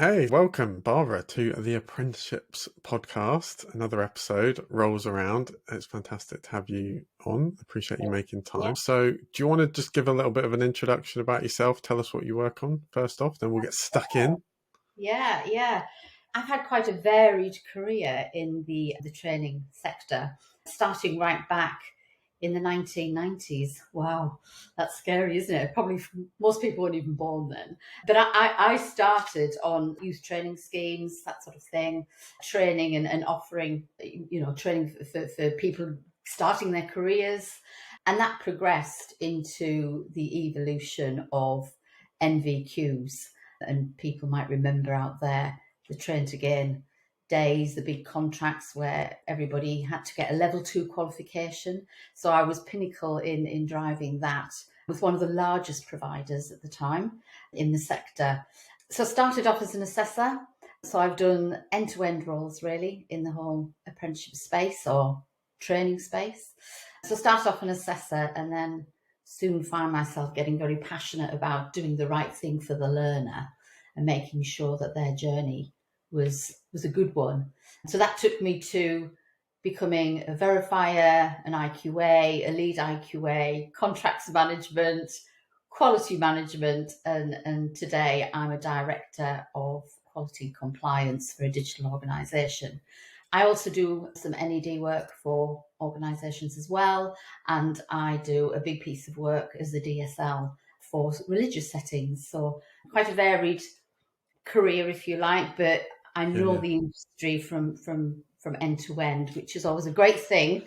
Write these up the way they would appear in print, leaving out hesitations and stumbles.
Hey, welcome, Barbara, to the Apprenticeships podcast. Another episode rolls around. It's fantastic to have you on. Appreciate you making time. Yeah. So, do you want to just give a little bit of an introduction about yourself? Tell us what you work on first off, then we'll get stuck in. Yeah. I've had quite a varied career in the training sector, starting right back in the 1990s. Wow, that's scary, isn't it? Probably most people weren't even born then. But I started on youth training schemes, that sort of thing, training and offering, training for people starting their careers. And that progressed into the evolution of NVQs. And people might remember out there the Train to Gain days, the big contracts where everybody had to get a level 2 qualification. So I was pinnacle in driving that with one of the largest providers at the time in the sector. So I started off as an assessor. So I've done end-to-end roles really in the whole apprenticeship space or training space. So I started off an assessor and then soon found myself getting very passionate about doing the right thing for the learner and making sure that their journey was a good one. So that took me to becoming a verifier, an IQA, a lead IQA, contracts management, quality management, and today I'm a director of quality compliance for a digital organisation. I also do some NED work for organisations as well, and I do a big piece of work as the DSL for religious settings. So quite a varied career, if you like, but I know the industry from end to end, which is always a great thing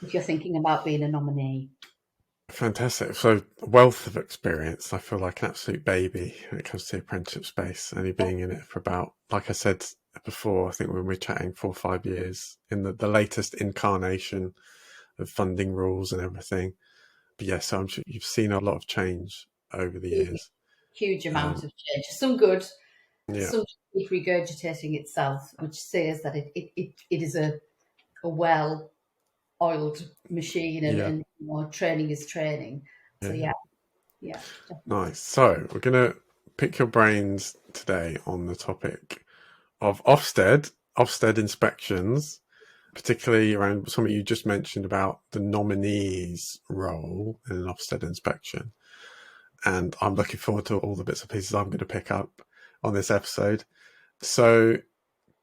if you're thinking about being a nominee. Fantastic. So, wealth of experience. I feel like an absolute baby when it comes to the apprenticeship space, only being in it for about, like I said before, I think when we were chatting 4 or 5 years in the latest incarnation of funding rules and everything. But yes, I'm sure you've seen a lot of change over the years. Huge amount of change. Some good, Yeah. some regurgitating itself, which says that it is a well-oiled machine and training is training. So yeah. Definitely. Nice. So we're going to pick your brains today on the topic of Ofsted inspections, particularly around something you just mentioned about the nominee's role in an Ofsted inspection. And I'm looking forward to all the bits and pieces I'm going to pick up on this episode. So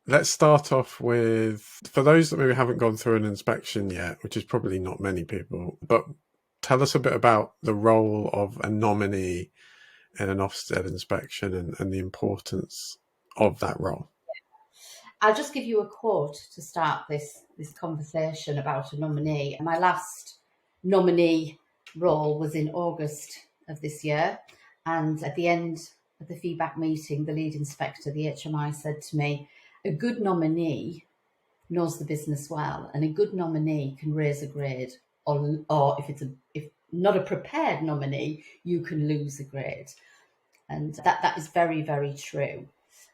let's start off with, for those that maybe haven't gone through an inspection yet, which is probably not many people, but tell us a bit about the role of a nominee in an Ofsted inspection and the importance of that role. I'll just give you a quote to start this conversation about a nominee. My last nominee role was in August of this year, and at the end of the feedback meeting, the lead inspector, the HMI, said to me, a good nominee knows the business well, and a good nominee can raise a grade, or if not a prepared nominee, you can lose a grade. And that is very, very true.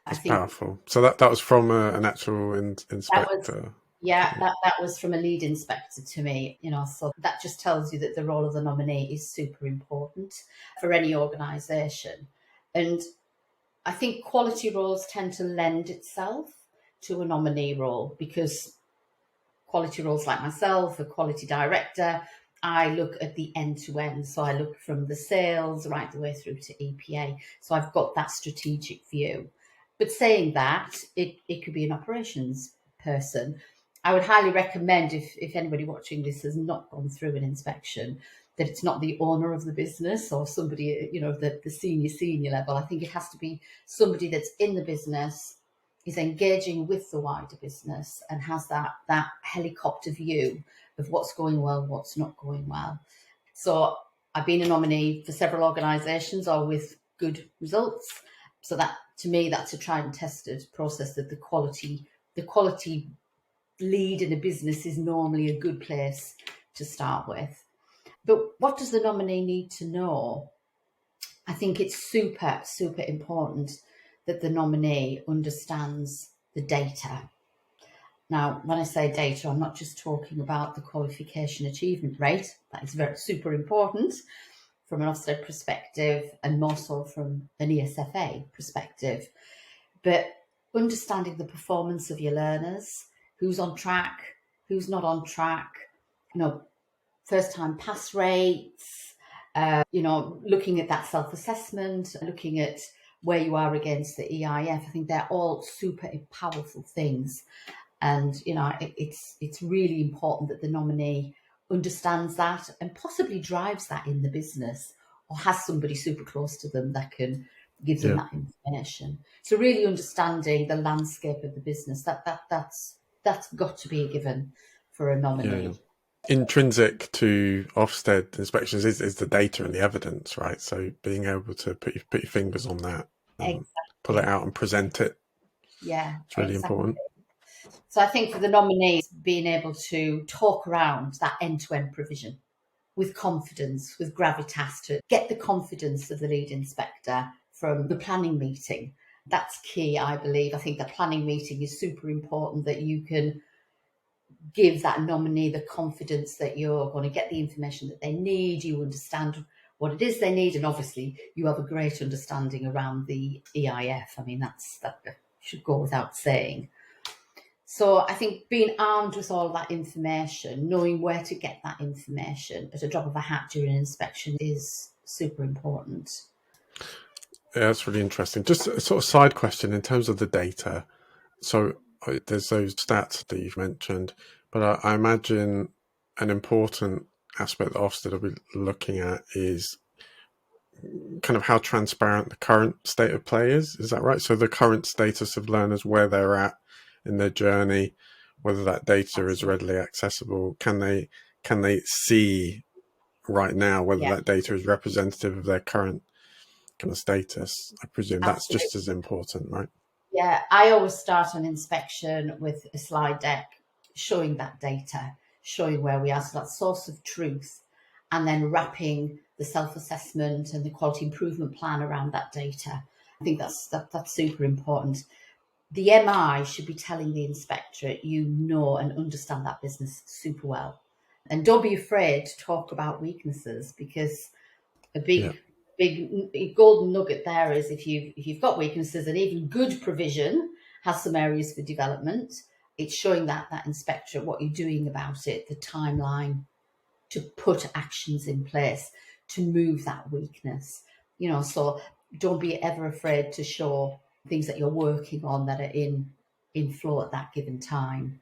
That's powerful. So that was from an actual inspector. That was from a lead inspector to me, so that just tells you that the role of the nominee is super important for any organisation. And I think quality roles tend to lend itself to a nominee role because quality roles like myself, a quality director, I look at the end to end. So I look from the sales right the way through to EPA. So I've got that strategic view. But saying that, it could be an operations person. I would highly recommend, if anybody watching this has not gone through an inspection, that it's not the owner of the business or somebody, the senior level. I think it has to be somebody that's in the business, is engaging with the wider business and has that helicopter view of what's going well, what's not going well. So I've been a nominee for several organisations, or with good results. So that, to me, that's a tried and tested process, that the quality lead in a business is normally a good place to start with. But what does the nominee need to know? I think it's super, super important that the nominee understands the data. Now, when I say data, I'm not just talking about the qualification achievement rate. That is very super important from an Ofsted perspective, and more so from an ESFA perspective. but understanding the performance of your learners, who's on track, who's not on track, first time pass rates, looking at that self-assessment, looking at where you are against the EIF. I think they're all super powerful things. And, it's really important that the nominee understands that and possibly drives that in the business, or has somebody super close to them that can give them that information. So really understanding the landscape of the business, that's got to be a given for a nominee. Yeah. Intrinsic to Ofsted inspections is the data and the evidence, right? So being able to put your fingers on that, pull it out and present it. Yeah, it's really important. So I think for the nominees, being able to talk around that end-to-end provision with confidence, with gravitas, to get the confidence of the lead inspector from the planning meeting. That's key, I believe. I think the planning meeting is super important, that you can give that nominee the confidence that you're going to get the information that they need, you understand what it is they need, and obviously you have a great understanding around the EIF. I mean, that should go without saying. So I think being armed with all that information, knowing where to get that information at a drop of a hat during an inspection, is super important. Yeah, that's really interesting. Just a sort of side question in terms of the data. So there's those stats that you've mentioned, but I imagine an important aspect that Ofsted will be looking at is kind of how transparent the current state of play is. Is that right? So the current status of learners, where they're at in their journey, whether that data is readily accessible. Can they see right now whether that data is representative of their current kind of status? I presume that's just as important, right? Yeah, I always start an inspection with a slide deck showing that data, showing where we are, so that source of truth, and then wrapping the self-assessment and the quality improvement plan around that data. I think that's super important. The MI should be telling the inspectorate, you know and understand that business super well. And don't be afraid to talk about weaknesses, because a big golden nugget there is if you've got weaknesses, and even good provision has some areas for development, it's showing that inspectorate what you're doing about it, the timeline to put actions in place to move that weakness. So don't be ever afraid to show things that you're working on that are in flow at that given time.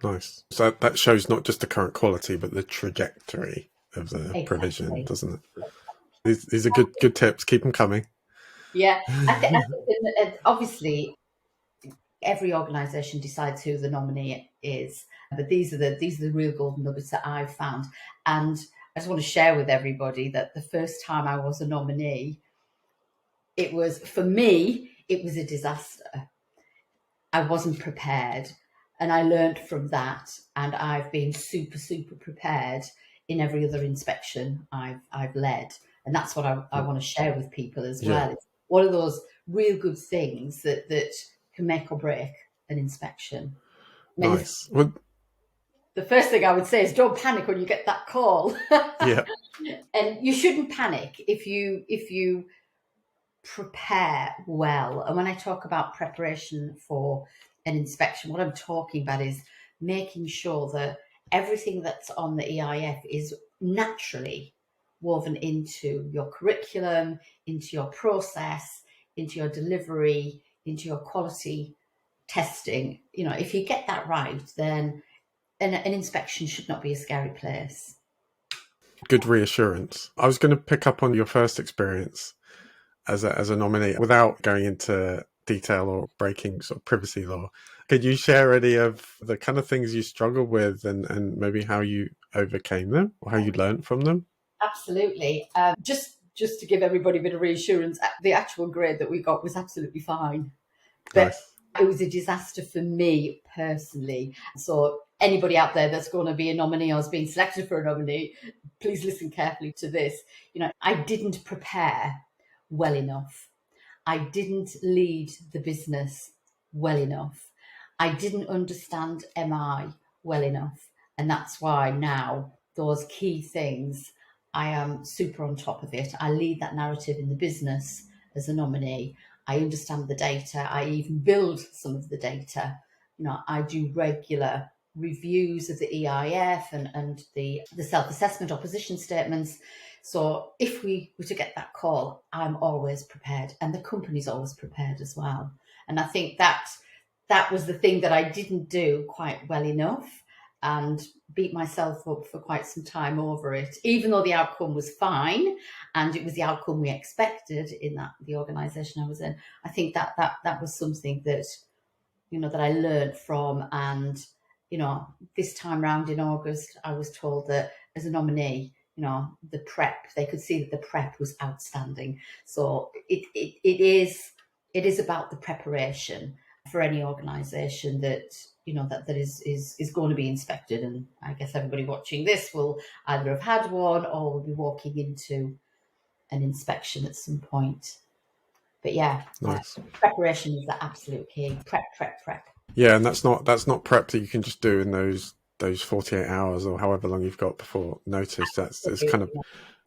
Nice. So that shows not just the current quality, but the trajectory of the provision, doesn't it? These are good tips. Keep them coming. Yeah, I think obviously every organisation decides who the nominee is, but these are the real golden nuggets that I've found. And I just want to share with everybody that the first time I was a nominee, for me, it was a disaster. I wasn't prepared, and I learned from that, and I've been super, super prepared in every other inspection I've led. And that's what I want to share with people as well. It's one of those real good things that can make or break an inspection. Nice. The first thing I would say is don't panic when you get that call. Yeah. And you shouldn't panic if you prepare well. And when I talk about preparation for an inspection, what I'm talking about is making sure that everything that's on the EIF is naturally woven into your curriculum, into your process, into your delivery, into your quality testing. If you get that right, then an inspection should not be a scary place. Good reassurance. I was going to pick up on your first experience as a nominee without going into detail or breaking sort of privacy law. Could you share any of the kind of things you struggled with and maybe how you overcame them or how you learned from them? Absolutely. Just to give everybody a bit of reassurance, the actual grade that we got was absolutely fine. But nice. It was a disaster for me personally. So anybody out there that's going to be a nominee or is being selected for a nominee, please listen carefully to this. I didn't prepare well enough. I didn't lead the business well enough. I didn't understand MI well enough. And that's why now those key things, I am super on top of it. I lead that narrative in the business as a nominee. I understand the data. I even build some of the data. I do regular reviews of the EIF and the self-assessment opposition statements. So if we were to get that call, I'm always prepared, and the company's always prepared as well. And I think that was the thing that I didn't do quite well enough, and beat myself up for quite some time over it, even though the outcome was fine and it was the outcome we expected in the organisation I was in. I think that was something that that I learned from. And this time round in August, I was told that as a nominee, the prep, they could see that the prep was outstanding. So it is about the preparation for any organisation that that is going to be inspected. And I guess everybody watching this will either have had one or will be walking into an inspection at some point. But yeah, nice. Preparation is the absolute key. Prep. Yeah, and that's not prep that you can just do in those 48 hours or however long you've got before notice. It's kind of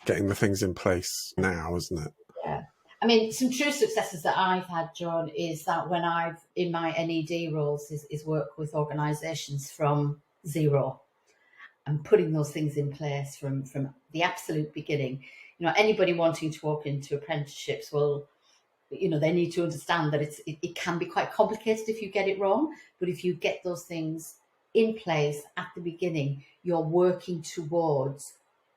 getting the things in place now, isn't it? Yeah. I mean, some true successes that I've had, John, is that when I've, in my NED roles, is work with organisations from zero and putting those things in place from the absolute beginning. Anybody wanting to walk into apprenticeships will, they need to understand that it can be quite complicated if you get it wrong. But if you get those things in place at the beginning, you're working towards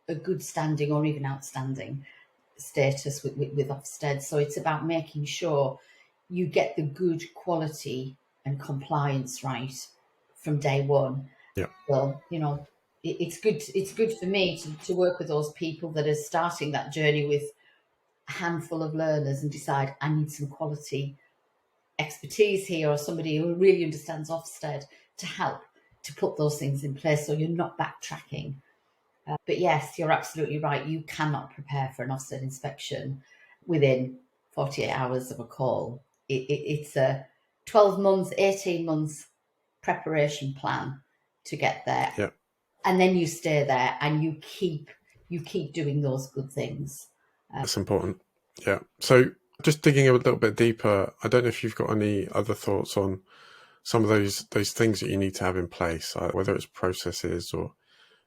a good standing or even outstanding status with Ofsted. So it's about making sure you get the good quality and compliance right from day one. Yeah. Well, it's good for me to work with those people that are starting that journey with a handful of learners and decide I need some quality expertise here, or somebody who really understands Ofsted to help to put those things in place so you're not backtracking. But yes, you're absolutely right. You cannot prepare for an Ofsted inspection within 48 hours of a call. It's a 12 months, 18 months preparation plan to get there. Yeah. And then you stay there and you keep doing those good things. That's important. Yeah. So just digging a little bit deeper, I don't know if you've got any other thoughts on some of those things that you need to have in place, whether it's processes or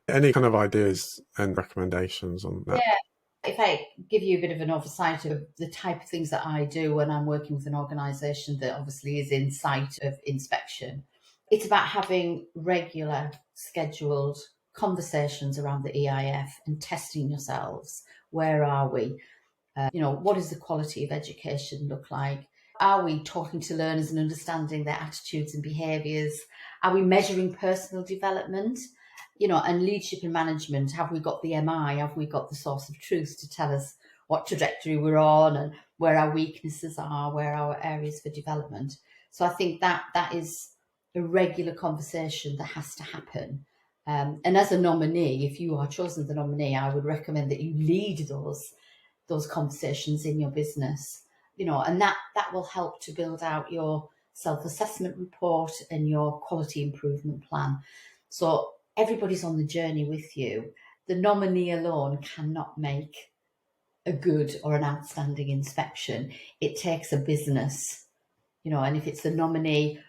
any kind of ideas and recommendations on that. Yeah. If I give you a bit of an oversight of the type of things that I do when I'm working with an organisation that obviously is in sight of inspection, it's about having regular, scheduled conversations around the EIF and testing yourselves. Where are we? What does the quality of education look like? Are we talking to learners and understanding their attitudes and behaviours? Are we measuring personal development? And leadership and management, have we got the MI? Have we got the source of truth to tell us what trajectory we're on and where our weaknesses are, where our areas for development? So I think that is a regular conversation that has to happen. And as a nominee, if you are chosen the nominee, I would recommend that you lead those conversations in your business, and that will help to build out your self-assessment report and your quality improvement plan. So everybody's on the journey with you. The nominee alone cannot make a good or an outstanding inspection. It takes a business, and if it's the nominee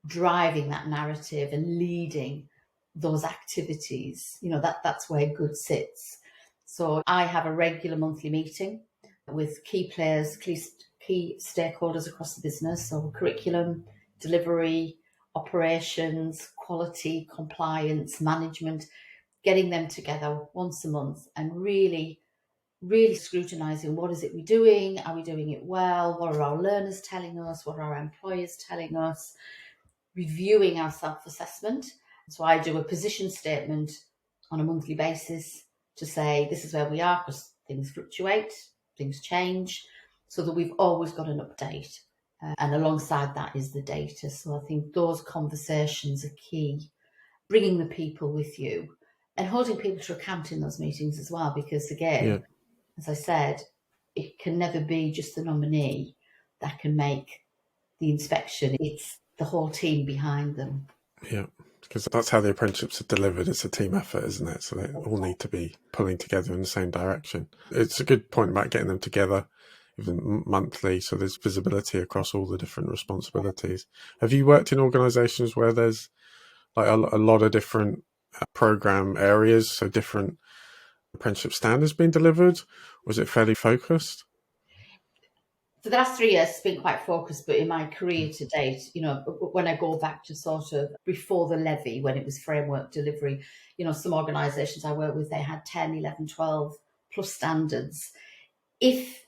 driving that narrative and leading those activities, that's where good sits. So I have a regular monthly meeting with key players, key stakeholders across the business, so curriculum, delivery, operations, quality, compliance, management, getting them together once a month and really scrutinising what is it we're doing, are we doing it well, what are our learners telling us, what are our employers telling us, reviewing our self-assessment. So I do a position statement on a monthly basis to say this is where we are, because things fluctuate, things change, so that we've always got an update. And alongside that is the data. So I think those conversations are key. Bringing the people with you and holding people to account in those meetings as well, because again, as I said, it can never be just the nominee that can make the inspection. It's the whole team behind them. Yeah, because that's how the apprenticeships are delivered. It's a team effort, isn't it? So they all need to be pulling together in the same direction. It's a good point about getting them together even monthly, so there's visibility across all the different responsibilities. Have you worked in organisations where there's like a lot of different program areas, so different apprenticeship standards being delivered? Was it fairly focused? For the last 3 years, it's been quite focused, but in my career to date, when I go back to sort of before the levy, when it was framework delivery, some organisations I work with, they had 10, 11, 12 plus standards. If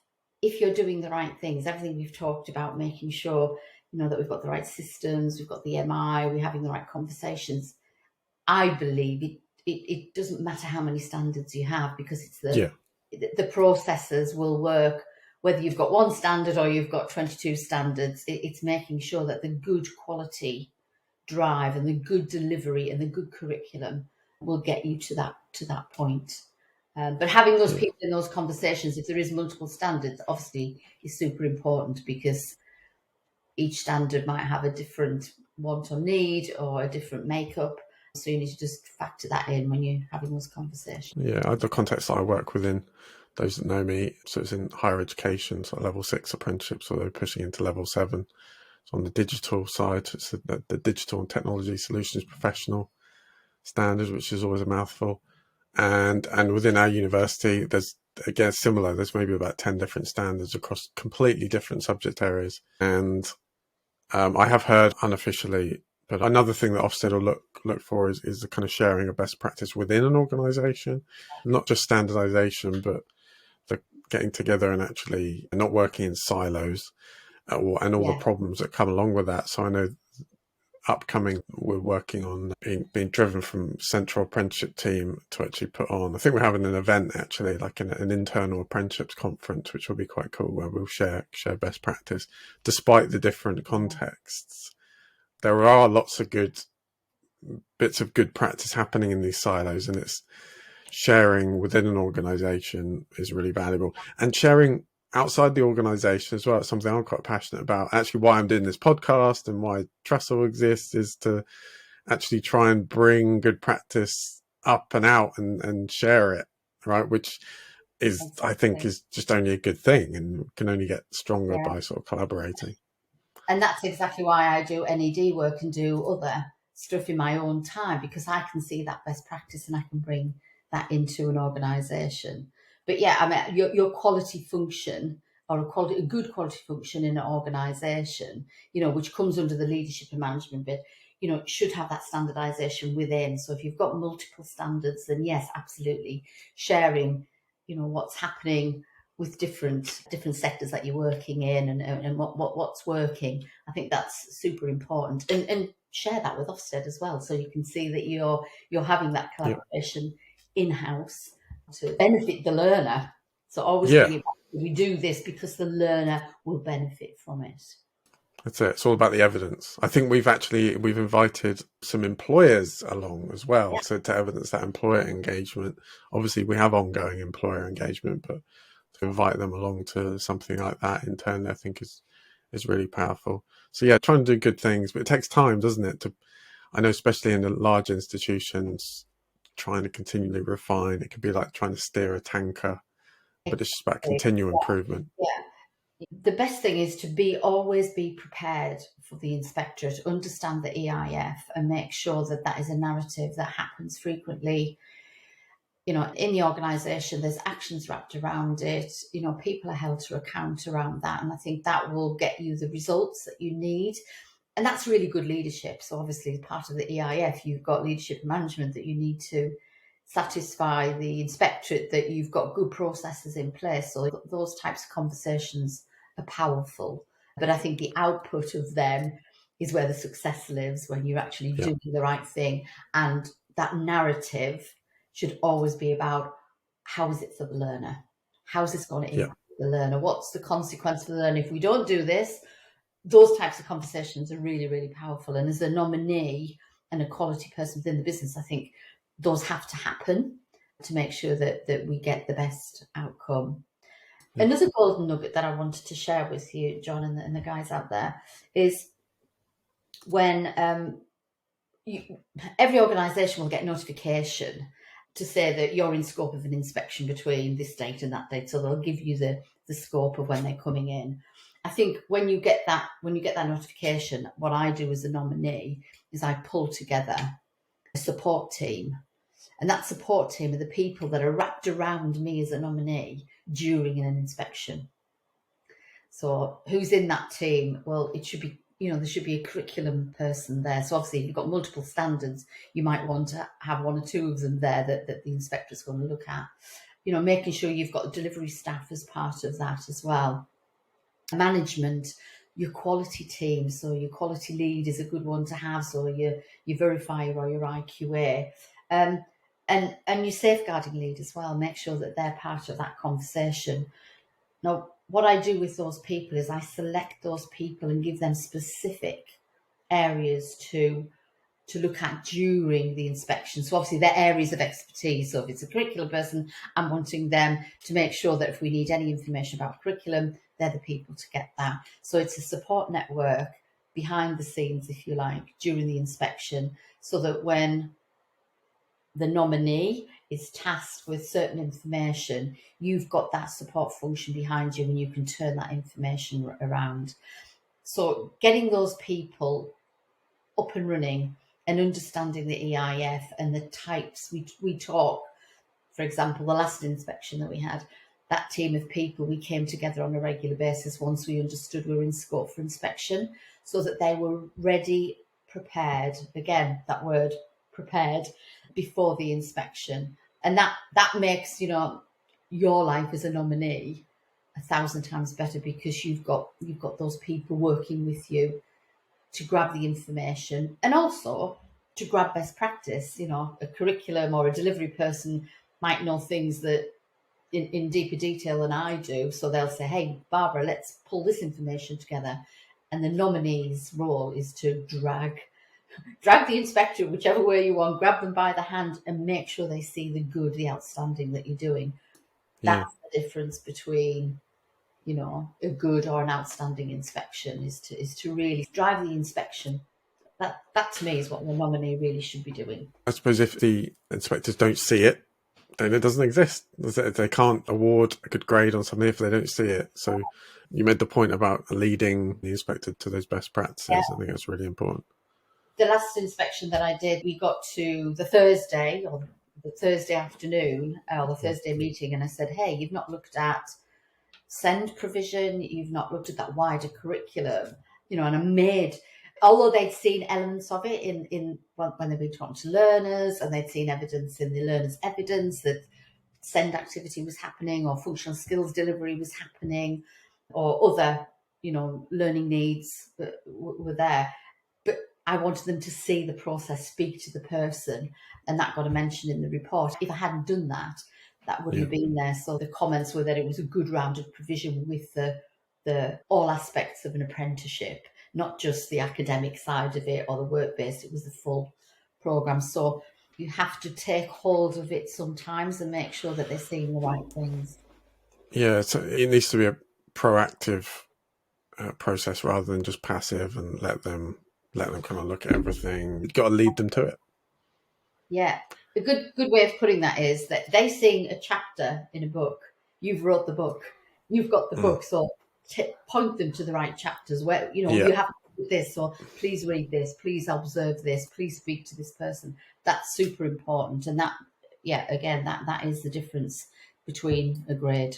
you're doing the right things, everything we've talked about, making sure, that we've got the right systems, we've got the MI, we're having the right conversations, I believe it doesn't matter how many standards you have, because it's the processes will work. Whether you've got one standard or you've got 22 standards, it's making sure that the good quality drive and the good delivery and the good curriculum will get you to that point. But having those people in those conversations, if there is multiple standards, obviously is super important, because each standard might have a different want or need or a different makeup. So you need to just factor that in when you're having those conversations. Yeah, the context that I work within, those that know me, so it's in higher education, so level 6 apprenticeships, so they're pushing into level 7. So on the digital side, it's the digital and technology solutions professional standard, which is always a mouthful. And within our university, there's again similar. There's maybe about 10 different standards across completely different subject areas. And I have heard unofficially, but another thing that Ofsted will look for is the kind of sharing of best practice within an organisation, not just standardisation, but the getting together and actually not working in silos, and all the problems that come along with that. So I know upcoming, we're working on being driven from central apprenticeship team to actually put on. I think we're having an event actually, like an internal apprenticeships conference, which will be quite cool, where we'll share best practice, despite the different contexts. There are lots of good bits of good practice happening in these silos, and it's sharing within an organization is really valuable, and sharing outside the organization as well. It's something I'm quite passionate about. Actually, why I'm doing this podcast and why Trestle exists is to actually try and bring good practice up and out and share it, right? Which is, I think, is just only a good thing, and can only get stronger by sort of collaborating. And that's exactly why I do NED work and do other stuff in my own time, because I can see that best practice and I can bring that into an organisation. But yeah, I mean, your quality function, or a good quality function in an organisation, which comes under the leadership and management bit, should have that standardisation within. So if you've got multiple standards, then yes, absolutely, sharing, what's happening with different sectors that you're working in, and what's working. I think that's super important, and share that with Ofsted as well, so you can see that you're having that collaboration in-house to benefit the learner. So always think about, we do this because the learner will benefit from it. That's it. It's all about the evidence. I think we've invited some employers along as well, so to evidence that employer engagement. Obviously, we have ongoing employer engagement, but to invite them along to something like that internally, I think is really powerful. So yeah, trying to do good things, but it takes time, doesn't it? I know, especially in the large institutions, trying to continually refine. It could be like trying to steer a tanker, but it's just about continual improvement. Yeah. The best thing is to always be prepared for the inspectorate, understand the EIF, and make sure that is a narrative that happens frequently. In the organisation, there's actions wrapped around it. People are held to account around that. And I think that will get you the results that you need. And that's really good leadership. So obviously, as part of the EIF, you've got leadership and management that you need to satisfy the inspectorate that you've got good processes in place. So those types of conversations are powerful. But I think the output of them is where the success lives, when you're actually doing the right thing. And that narrative should always be about, how is it for the learner? How is this going to impact the learner? What's the consequence for the learner if we don't do this? Those types of conversations are really, really powerful. And as a nominee and a quality person within the business, I think those have to happen to make sure that we get the best outcome. Another golden nugget that I wanted to share with you, John, and the guys out there, is when every organisation will get notification to say that you're in scope of an inspection between this date and that date. So they'll give you the the scope of when they're coming in. I think when you get that notification, what I do as a nominee is I pull together a support team. And that support team are the people that are wrapped around me as a nominee during an inspection. So who's in that team? Well, it should be, there should be a curriculum person there. So obviously, if you've got multiple standards, you might want to have one or two of them there that the inspector's going to look at. Making sure you've got delivery staff as part of that as well. Management, your quality team. So your quality lead is a good one to have. So your verifier or your IQA. And your safeguarding lead as well. Make sure that they're part of that conversation. Now, what I do with those people is I select those people and give them specific areas to look at during the inspection. So obviously they're areas of expertise. So if it's a curriculum person, I'm wanting them to make sure that if we need any information about curriculum, they're the people to get that. So it's a support network behind the scenes, if you like, during the inspection, so that when the nominee is tasked with certain information, you've got that support function behind you and you can turn that information around. So getting those people up and running and understanding the EIF and the types we talk, for example, the last inspection that we had, that team of people, we came together on a regular basis once we understood we were in scope for inspection, so that they were ready, prepared, again, that word, prepared, before the inspection. And that makes, your life as a nominee 1,000 times better, because you've got those people working with you to grab the information and also to grab best practice. A curriculum or a delivery person might know things that in deeper detail than I do. So they'll say, hey, Barbara, let's pull this information together. And the nominee's role is to drag the inspector whichever way you want, grab them by the hand and make sure they see the good, the outstanding that you're doing. That's the difference between, a good or an outstanding inspection is to really drive the inspection. That to me is what the nominee really should be doing. I suppose if the inspectors don't see it, then it doesn't exist. They can't award a good grade on something if they don't see it. So you made the point about leading the inspector to those best practices. Yeah. I think that's really important. The last inspection that I did, we got to the Thursday afternoon, or the Thursday meeting, and I said, hey, you've not looked at SEND provision, you've not looked at that wider curriculum, and I made, although they'd seen elements of it in when they've been talking to learners, and they'd seen evidence in the learners' evidence that SEND activity was happening, or functional skills delivery was happening, or other, learning needs were there. But I wanted them to see the process, speak to the person, and that got a mention in the report. If I hadn't done that, that wouldn't have been there. So the comments were that it was a good rounded provision with the all aspects of an apprenticeship, not just the academic side of it or the work-based. It was the full programme. So you have to take hold of it sometimes and make sure that they're seeing the right things. Yeah, so it needs to be a proactive process rather than just passive and let them kind of look at everything. You've got to lead them to it. Yeah. The good way of putting that is that they're seeing a chapter in a book. You've wrote the book. You've got the book. So point them to the right chapters where, you have to do this, or please read this, please observe this, please speak to this person. That's super important. And that, again, that is the difference between a grade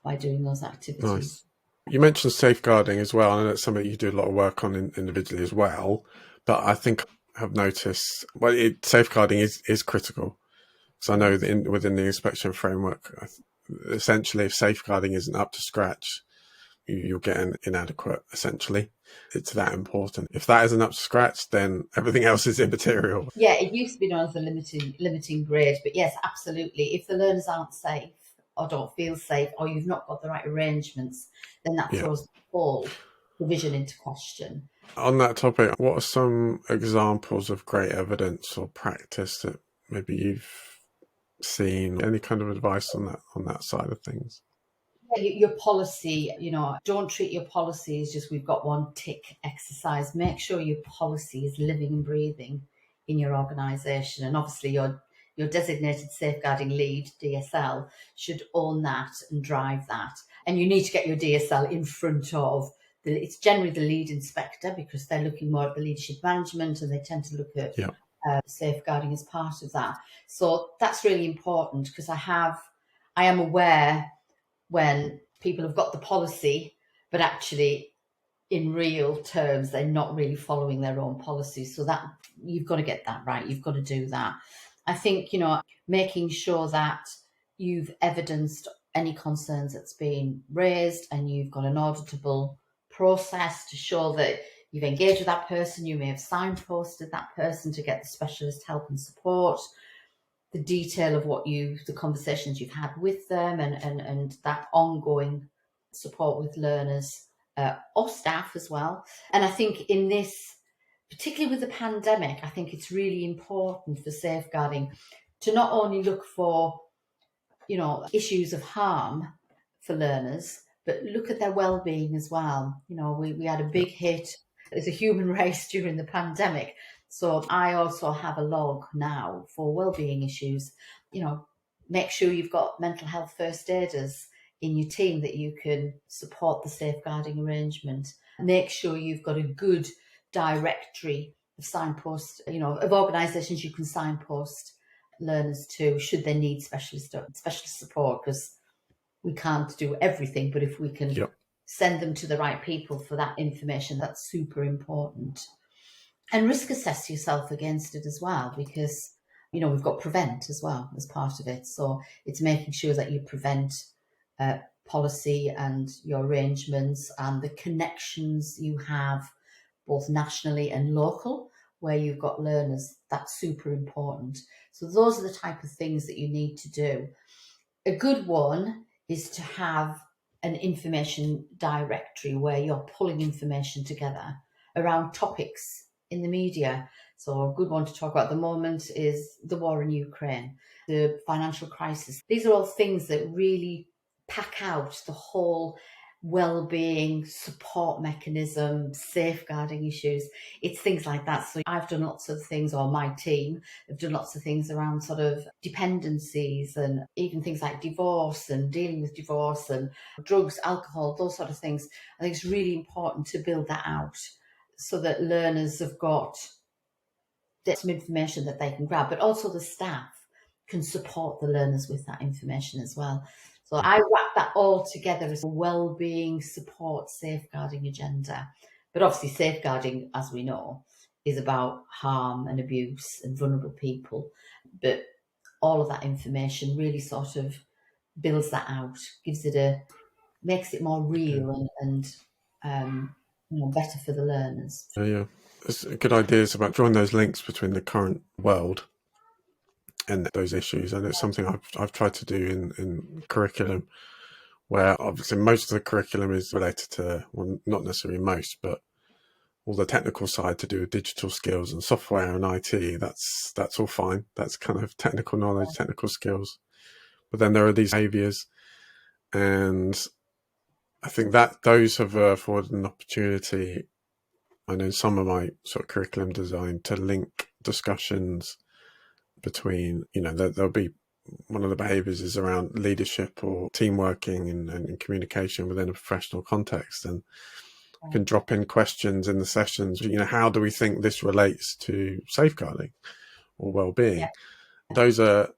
by doing those activities. Nice. You mentioned safeguarding as well. I know that's something you do a lot of work on individually as well. But I think I've noticed, safeguarding is critical. So I know that within the inspection framework, essentially, if safeguarding isn't up to scratch, you'll get an inadequate, essentially. It's that important. If that isn't up to scratch, then everything else is immaterial. Yeah, it used to be known as a limiting grade. But yes, absolutely. If the learners aren't safe or don't feel safe, or you've not got the right arrangements, then that throws the whole provision into question. On that topic, what are some examples of great evidence or practice that maybe you've seen? Any kind of advice on that side of things? Your policy, don't treat your policy as just we've got one tick exercise. Make sure your policy is living and breathing in your organisation. And obviously your designated safeguarding lead, DSL, should own that and drive that. And you need to get your DSL in front of it's generally the lead inspector, because they're looking more at the leadership management and they tend to look at Yeah. safeguarding as part of that. So that's really important, because I am aware when people have got the policy, but actually in real terms, they're not really following their own policies. So that you've got to get that right. You've got to do that. I think, making sure that you've evidenced any concerns that's been raised and you've got an auditable process to show that you've engaged with that person. You may have signposted that person to get the specialist help and support, the detail of the conversations you've had with them, and that ongoing support with learners or staff as well. And I think in this, particularly with the pandemic, I think it's really important for safeguarding to not only look for, issues of harm for learners, but look at their well-being as well. We had a big hit as a human race during the pandemic. So I also have a log now for well-being issues. Make sure you've got mental health first aiders in your team that you can support the safeguarding arrangement. Make sure you've got a good directory of signposts, of organisations you can signpost learners to should they need specialist support, because we can't do everything, but if we can send them to the right people for that information, that's super important. And risk assess yourself against it as well, because we've got prevent as well as part of it. So it's making sure that you prevent policy and your arrangements and the connections you have both nationally and local where you've got learners. That's super important. So those are the type of things that you need to do. A good one is to have an information directory where you're pulling information together around topics in the media. So a good one to talk about at the moment is the war in Ukraine, the financial crisis. These are all things that really pack out the whole well-being, support mechanism, safeguarding issues. It's things like that. So I've done lots of things, or my team have done lots of things around sort of dependencies, and even things like divorce and dealing with divorce and drugs, alcohol, those sort of things. I think it's really important to build that out so that learners have got some information that they can grab, but also the staff can support the learners with that information as well. So I wrap that all together as a well-being, support, safeguarding agenda. But obviously safeguarding, as we know, is about harm and abuse and vulnerable people. But all of that information really sort of builds that out, makes it more real and better for the learners. Yeah. It's good ideas about drawing those links between the current world and those issues, and it's something I've tried to do in curriculum, where obviously most of the curriculum is related to, well, not necessarily most, but all the technical side to do with digital skills and software and IT. That's all fine. That's kind of technical knowledge, technical skills. But then there are these behaviours, and I think that those have afforded an opportunity, I know, some of my sort of curriculum design, to link discussions between, there'll be one of the behaviours is around leadership or team working and communication within a professional context, and you can drop in questions in the sessions. How do we think this relates to safeguarding or well-being? Yeah. Those are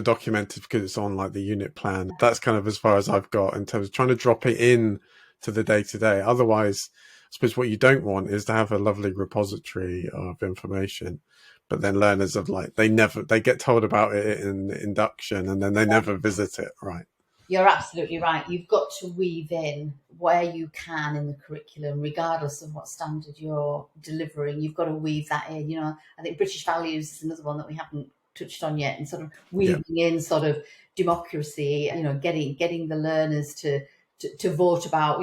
documented because it's on like the unit plan. That's kind of as far as I've got in terms of trying to drop it in to the day-to-day. Otherwise, I suppose what you don't want is to have a lovely repository of information, but then learners they get told about it in induction and then they never visit it, right? You're absolutely right. You've got to weave in where you can in the curriculum, regardless of what standard you're delivering. You've got to weave that in. I think British values is another one that we haven't touched on yet, and sort of weaving in sort of democracy, getting the learners to vote about,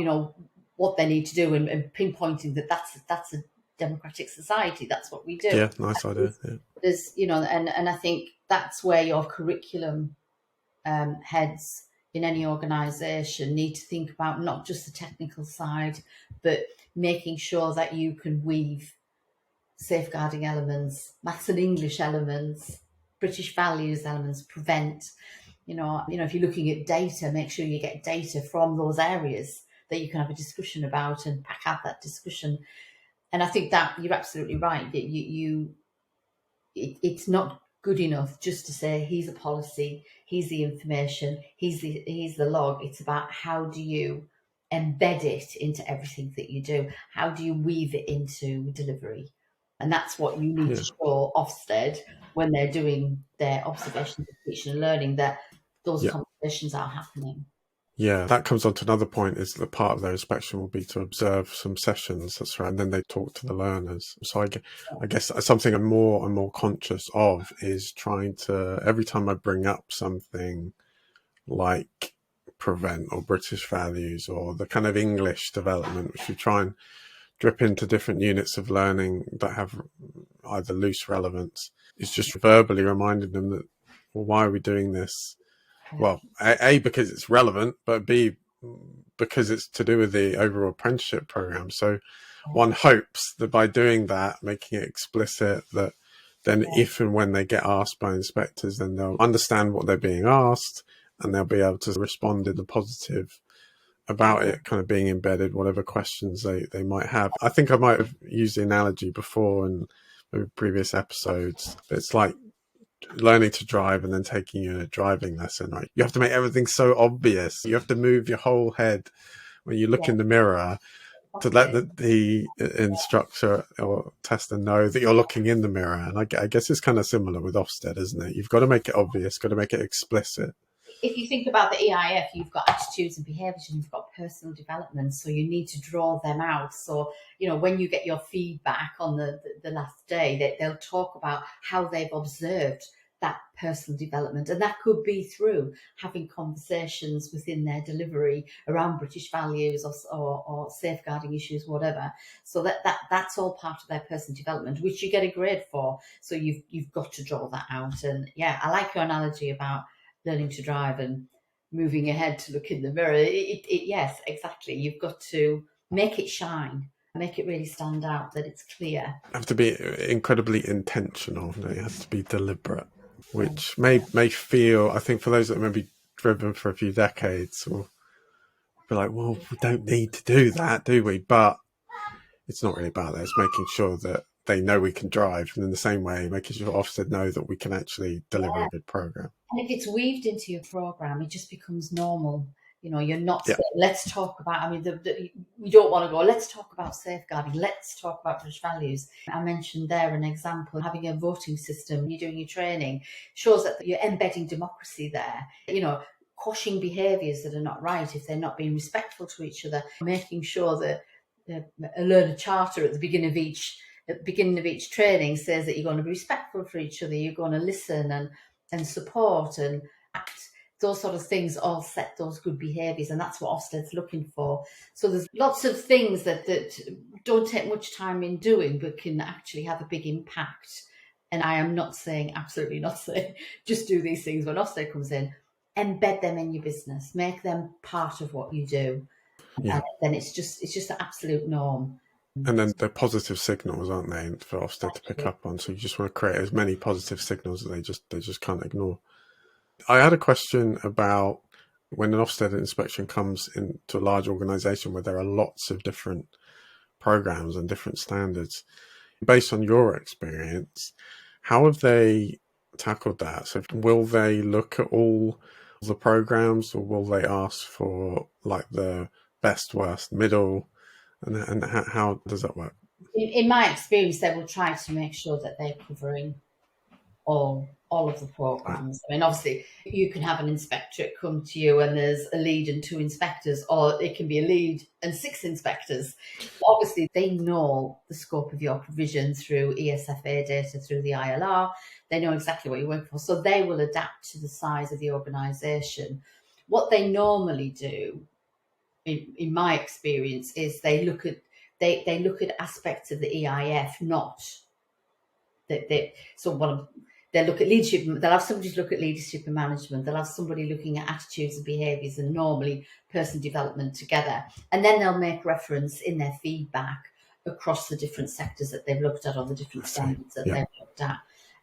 what they need to do, and pinpointing that that's a democratic society. That's what we do. Yeah, nice idea. Yeah. There's, and I think that's where your curriculum heads in any organisation need to think about not just the technical side, but making sure that you can weave safeguarding elements, maths and English elements, British values elements, prevent, If you're looking at data, make sure you get data from those areas that you can have a discussion about and pack out that discussion. And I think that you're absolutely right that it's not good enough just to say here's a policy, here's the information, here's the log. It's about how do you embed it into everything that you do? How do you weave it into delivery? And that's what you need to show Ofsted when they're doing their observations of teaching and learning, that those conversations are happening. Yeah, that comes on to another point, is that part of their inspection will be to observe some sessions. That's right. And then they talk to the learners. So I guess something I'm more conscious of is trying to, every time I bring up something like prevent or British values or the kind of English development, which we try and drip into different units of learning that have either loose relevance, is just verbally reminding them that, well, why are we doing this? Well, A, because it's relevant, but B, because it's to do with the overall apprenticeship program. So one hopes that by doing that, making it explicit, that then if and when they get asked by inspectors, then they'll understand what they're being asked and they'll be able to respond in the positive about it kind of being embedded, whatever questions they might have. I think I might have used the analogy before in maybe previous episodes. It's like learning to drive and then taking you a driving lesson, right? You have to make everything so obvious. You have to move your whole head when you look in the mirror to let the instructor or tester know that you're looking in the mirror. And I guess it's kind of similar with Ofsted, isn't it? You've got to make it obvious, got to make it explicit. If you think about the EIF, you've got attitudes and behaviours and you've got personal development, so you need to draw them out. So, when you get your feedback on the last day, they'll talk about how they've observed that personal development. And that could be through having conversations within their delivery around British values or safeguarding issues, whatever. So that's all part of their personal development, which you get a grade for. So you've got to draw that out. And yeah, I like your analogy about learning to drive and moving ahead to look in the mirror. Yes, exactly. You've got to make it shine, make it really stand out, that it's clear. You have to be incredibly intentional. It has to be deliberate, which may feel, I think for those that may be driven for a few decades, will be like, well, we don't need to do that, do we? But it's not really about that. It's making sure that they know we can drive, and in the same way, making sure Ofsted know that we can actually deliver a good program. And if it's weaved into your program, it just becomes normal. You're not saying, let's talk about, we don't want to go, let's talk about safeguarding, let's talk about British values. I mentioned there an example, having a voting system, you're doing your training, shows that you're embedding democracy there. Quashing behaviours that are not right if they're not being respectful to each other, making sure that a learner charter at the beginning of each training says that you're going to be respectful for each other, you're going to listen and support and act. Those sort of things all set those good behaviours, and that's what Ofsted's looking for. So there's lots of things that don't take much time in doing, but can actually have a big impact. And I am absolutely not saying, just do these things when Ofsted comes in. Embed them in your business, make them part of what you do. Yeah. And then it's just the absolute norm. And then they're positive signals, aren't they, for Ofsted to pick up on? So you just want to create as many positive signals that they just can't ignore. I had a question about when an Ofsted inspection comes into a large organisation where there are lots of different programs and different standards. Based on your experience, how have they tackled that? So will they look at all the programs, or will they ask for like the best, worst, middle, and how does that work? In my experience, they will try to make sure that they're covering all of the programs. I mean, obviously, you can have an inspectorate come to you and there's a lead and 2 inspectors, or it can be a lead and 6 inspectors. Obviously, they know the scope of your provision through ESFA data, through the ILR. They know exactly what you're working for, so they will adapt to the size of the organisation. What they normally do, in my experience, is they look at aspects of the EIF, not that they'll look at leadership. They'll have somebody to look at leadership and management. They'll have somebody looking at attitudes and behaviours and normally personal development together. And then they'll make reference in their feedback across the different sectors that they've looked at or the different standards that they've looked at.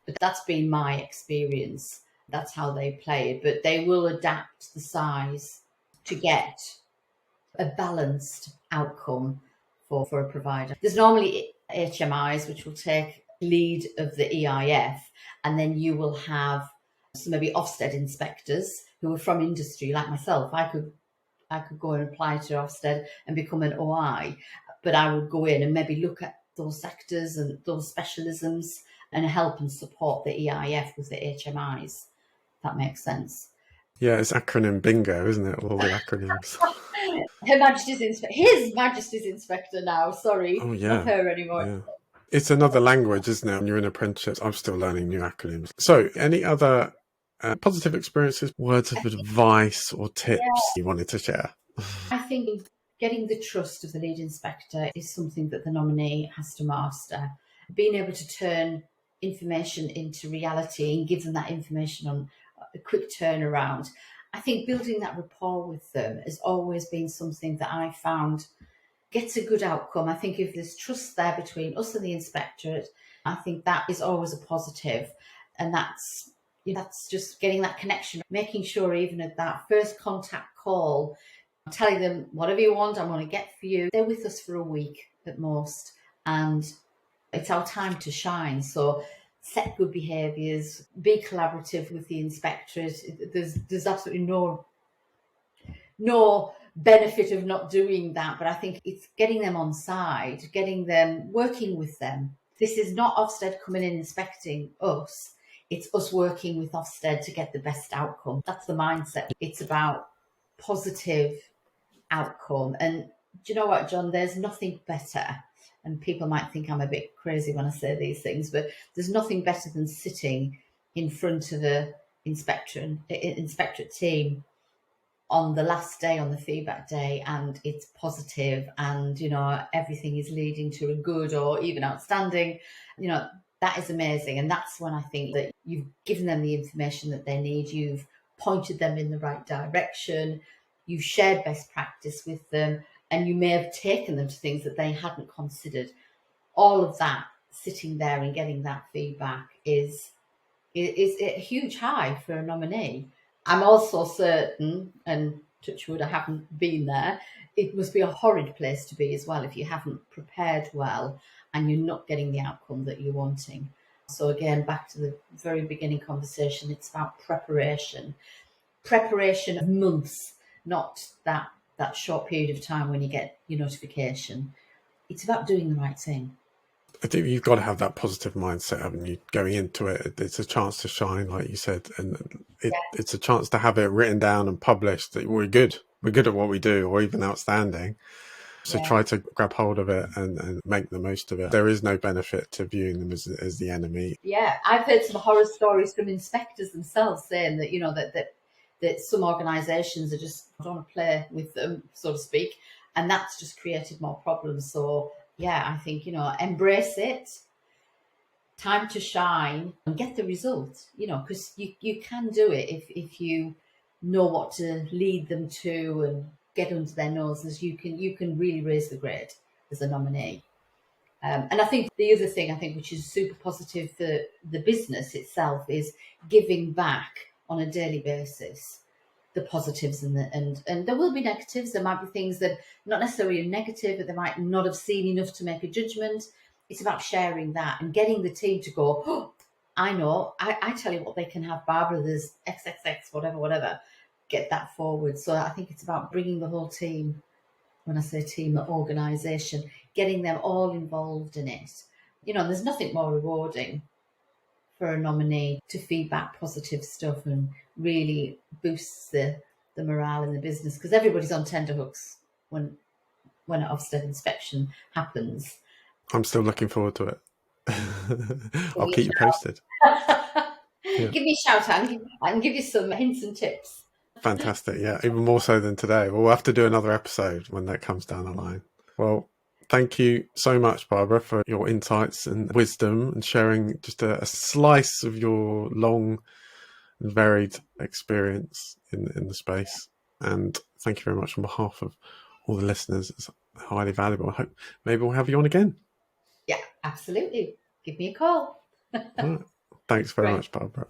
But that's been my experience. That's how they play it. But they will adapt the size to get a balanced outcome for a provider. There's normally HMIs which will take lead of the EIF, and then you will have some maybe Ofsted inspectors who are from industry, like myself. I could go and apply to Ofsted and become an OI, but I would go in and maybe look at those sectors and those specialisms and help and support the EIF with the HMIs. If that makes sense. Yeah, it's acronym bingo, isn't it? All the acronyms. His Majesty's Inspector now. Sorry, Oh, yeah. not her anymore. Yeah. It's another language, isn't it? When you're in apprenticeships, I'm still learning new acronyms. So, any other positive experiences, words of advice or tips you wanted to share? I think getting the trust of the lead inspector is something that the nominee has to master. Being able to turn information into reality and give them that information on a quick turnaround. I think building that rapport with them has always been something that I found gets a good outcome. I think if there's trust there between us and the inspectorate, I think that is always a positive. And that's just getting that connection, making sure even at that first contact call, telling them whatever you want, I'm going to get for you. They're with us for a week at most, and it's our time to shine. So set good behaviours, be collaborative with the inspectorate. There's absolutely no benefit of not doing that, but I think it's getting them on side, getting them working with them. This is not Ofsted coming in inspecting us. It's us working with Ofsted to get the best outcome. That's the mindset. It's about positive outcome. And do you know what, John? There's nothing better. And people might think I'm a bit crazy when I say these things, but there's nothing better than sitting in front of an inspectorate team on the last day, on the feedback day, and it's positive, and everything is leading to a good or even outstanding. That is amazing. And that's when I think that you've given them the information that they need, you've pointed them in the right direction, you've shared best practice with them, and you may have taken them to things that they hadn't considered. All of that, sitting there and getting that feedback is a huge high for a nominee. I'm also certain, and touch wood, I haven't been there, it must be a horrid place to be as well if you haven't prepared well and you're not getting the outcome that you're wanting. So again, back to the very beginning conversation, it's about preparation of months, not that short period of time when you get your notification. It's about doing the right thing. I think you've got to have that positive mindset, haven't you? Going into it, it's a chance to shine, like you said, and it's a chance to have it written down and published that we're good at what we do, or even outstanding. So try to grab hold of it and make the most of it. There is no benefit to viewing them as the enemy. Yeah, I've heard some horror stories from inspectors themselves saying that that some organisations are just don't want to play with them, so to speak, and that's just created more problems. So yeah, I think embrace it, time to shine, and get the result. Because you can do it if you know what to lead them to and get under their noses. You can really raise the grade as a nominee. And I think the other thing which is super positive for the business itself is giving back on a daily basis. The positives and there will be negatives. There might be things that not necessarily are negative, but they might not have seen enough to make a judgment. It's about sharing that and getting the team to go, oh, I know, I tell you what they can have, Barbara, there's XXX, whatever, get that forward. So I think it's about bringing the whole team, when I say team, the organisation, getting them all involved in it. There's nothing more rewarding for a nominee to feedback positive stuff and really boosts the morale in the business, because everybody's on tenterhooks when an Ofsted inspection happens. I'm still looking forward to it. I'll keep you posted. Give me a shout out. I can give you some hints and tips. Fantastic. Yeah, even more so than today. We'll have to do another episode when that comes down the line. Well, thank you so much, Barbara, for your insights and wisdom and sharing just a slice of your long and varied experience in the space. And thank you very much on behalf of all the listeners. It's highly valuable. I hope maybe we'll have you on again. Yeah, absolutely. Give me a call. Right. Thanks very much, Barbara.